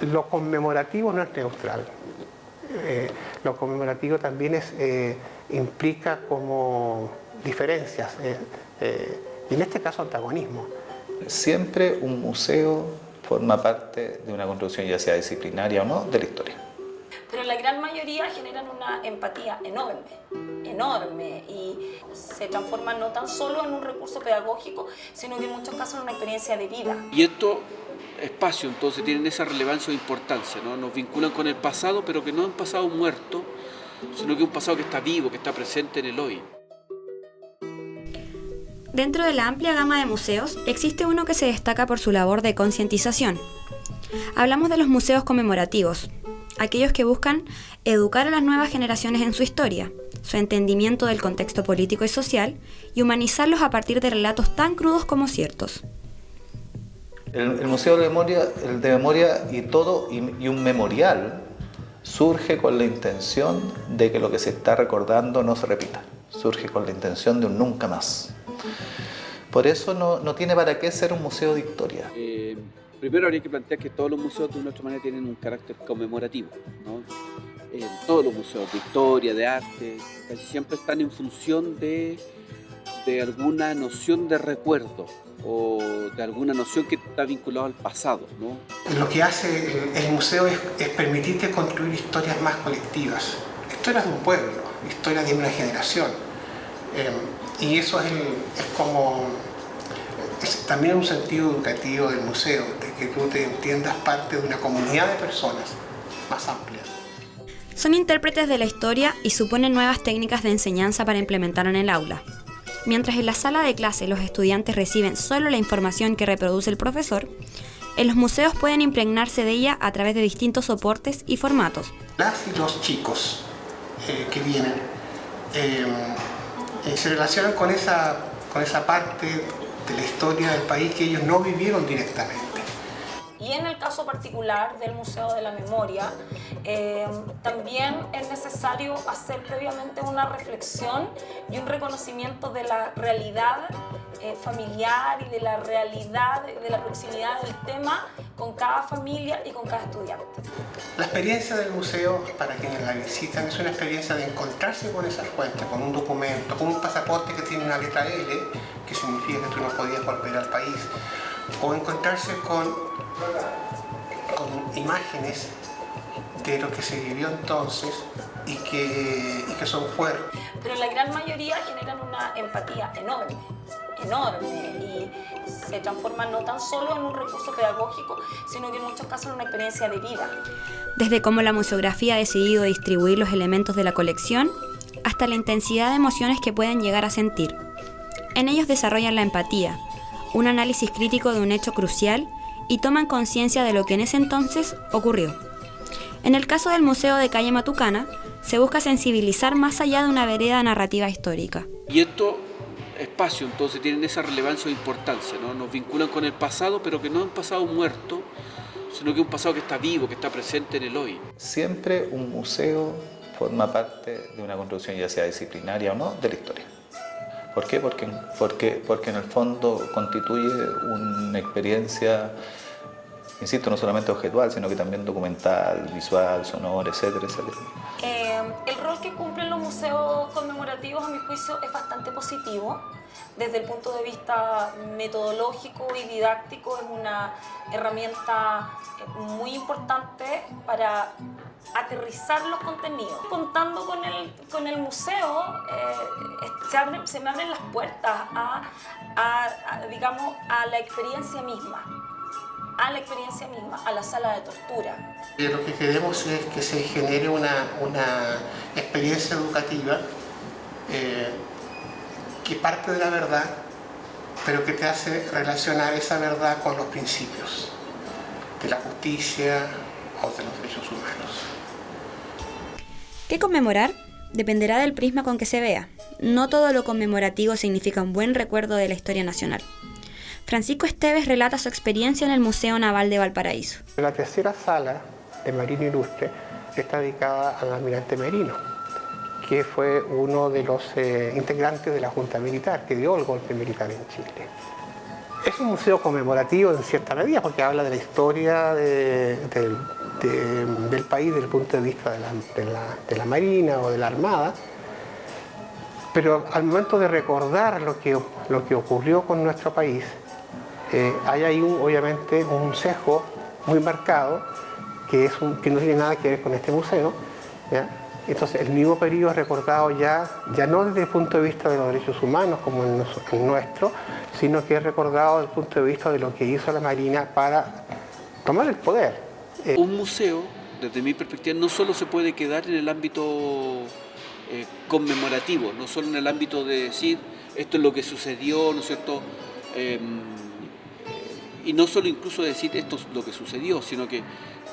Lo conmemorativo no es neutral. Lo conmemorativo también implica como diferencias, y en este caso antagonismo. Siempre un museo forma parte de una construcción, ya sea disciplinaria o no, de la historia. Pero la gran mayoría generan una empatía enorme, y se transforman no tan solo en un recurso pedagógico, sino que en muchos casos en una experiencia de vida. Y estos espacios entonces tienen esa relevancia o importancia, ¿no? Nos vinculan con el pasado, pero que no es un pasado muerto, sino que es un pasado que está vivo, que está presente en el hoy. Dentro de la amplia gama de museos, existe uno que se destaca por su labor de concientización. Hablamos de los museos conmemorativos, aquellos que buscan educar a las nuevas generaciones en su historia, su entendimiento del contexto político y social, y humanizarlos a partir de relatos tan crudos como ciertos. El Museo de Memoria y un memorial surge con la intención de que lo que se está recordando no se repita. Surge con la intención de un nunca más. Por eso no tiene para qué ser un museo de historia. Primero habría que plantear que todos los museos de una otra manera tienen un carácter conmemorativo, ¿no? Todos los museos de historia, de arte, casi siempre están en función de alguna noción de recuerdo o de alguna noción que está vinculada al pasado, ¿no? Lo que hace el museo es permitirte construir historias más colectivas, historias de un pueblo, historias de una generación. Y eso es también un sentido educativo del museo, de que tú te entiendas parte de una comunidad de personas más amplia. Son intérpretes de la historia y suponen nuevas técnicas de enseñanza para implementar en el aula. Mientras en la sala de clase los estudiantes reciben solo la información que reproduce el profesor, en los museos pueden impregnarse de ella a través de distintos soportes y formatos. Las y los chicos que vienen se relacionan con esa parte de la historia del país que ellos no vivieron directamente. Y en el caso particular del Museo de la Memoria, también es necesario hacer previamente una reflexión y un reconocimiento de la realidad familiar y de la realidad, de la proximidad del tema con cada familia y con cada estudiante. La experiencia del museo, para quienes la visitan, es una experiencia de encontrarse con esas fuentes, con un documento, con un pasaporte que tiene una letra L, que significa que tú no podías volver al país, o encontrarse con imágenes de lo que se vivió entonces y que son fuertes. Pero la gran mayoría generan una empatía enorme, y se transforman no tan solo en un recurso pedagógico, sino que en muchos casos en una experiencia de vida. Desde cómo la museografía ha decidido distribuir los elementos de la colección, hasta la intensidad de emociones que pueden llegar a sentir. En ellos desarrollan la empatía, un análisis crítico de un hecho crucial, y toman conciencia de lo que en ese entonces ocurrió. En el caso del Museo de Calle Matucana, se busca sensibilizar más allá de una vereda narrativa histórica. Y estos espacios entonces tienen esa relevancia o importancia, ¿no? Nos vinculan con el pasado, pero que no es un pasado muerto, sino que es un pasado que está vivo, que está presente en el hoy. Siempre un museo forma parte de una construcción, ya sea disciplinaria o no, de la historia. ¿Por qué? Porque en el fondo constituye una experiencia, insisto, no solamente objetual, sino que también documental, visual, sonora, etcétera, etcétera. El rol que cumplen los museos conmemorativos, a mi juicio, es bastante positivo. Desde el punto de vista metodológico y didáctico, es una herramienta muy importante para aterrizar los contenidos. Contando con el museo, se me abren las puertas a la experiencia misma. A la sala de tortura. Lo que queremos es que se genere una experiencia educativa que parte de la verdad, pero que te hace relacionar esa verdad con los principios de la justicia o de los derechos humanos. ¿Qué conmemorar? Dependerá del prisma con que se vea. No todo lo conmemorativo significa un buen recuerdo de la historia nacional. Francisco Esteves relata su experiencia en el Museo Naval de Valparaíso. La tercera sala de Marino Ilustre está dedicada al almirante Merino, que fue uno de los integrantes de la Junta Militar, que dio el golpe militar en Chile. Es un museo conmemorativo en cierta medida porque habla de la historia del país desde el punto de vista de la Marina o de la Armada, pero al momento de recordar lo que ocurrió con nuestro país, hay ahí obviamente un sesgo muy marcado que no tiene nada que ver con este museo, ¿ya? Entonces el mismo periodo es recordado ya no desde el punto de vista de los derechos humanos como el nuestro, sino que es recordado desde el punto de vista de lo que hizo la Marina para tomar el poder. Un museo, desde mi perspectiva, no solo se puede quedar en el ámbito conmemorativo, no solo en el ámbito de decir esto es lo que sucedió, ¿no es cierto? Y no solo incluso decir esto es lo que sucedió, sino que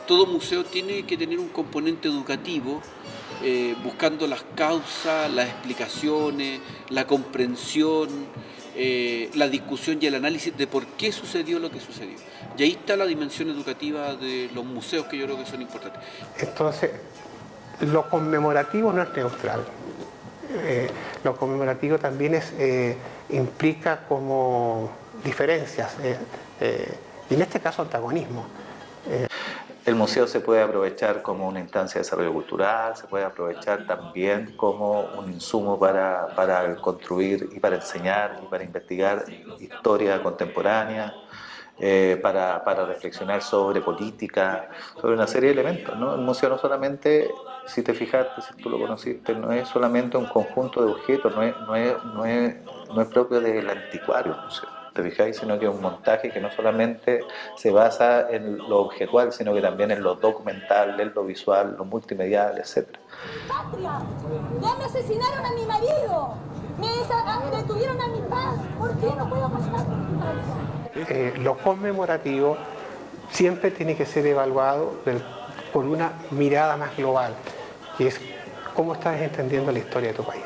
todo museo tiene que tener un componente educativo, buscando las causas, las explicaciones, la comprensión, la discusión y el análisis de por qué sucedió lo que sucedió. Y ahí está la dimensión educativa de los museos que yo creo que son importantes. Entonces, lo conmemorativo no es neutral. Lo conmemorativo también implica como diferencias, y en este caso antagonismo. El museo se puede aprovechar como una instancia de desarrollo cultural, se puede aprovechar también como un insumo para construir y para enseñar y para investigar historia contemporánea, para reflexionar sobre política, sobre una serie de elementos, ¿no? El museo no solamente, si te fijaste, si tú lo conociste, no es solamente un conjunto de objetos, no es propio del anticuario el museo. ¿Te fijáis? Sino que es un montaje que no solamente se basa en lo objetual, sino que también en lo documental, en lo visual, lo multimedial, etc. ¡Patria! ¡Ya me asesinaron a mi marido! ¡Me detuvieron a mi paz! ¿Por qué no puedo pasar? Lo conmemorativo siempre tiene que ser evaluado por una mirada más global, que es cómo estás entendiendo la historia de tu país.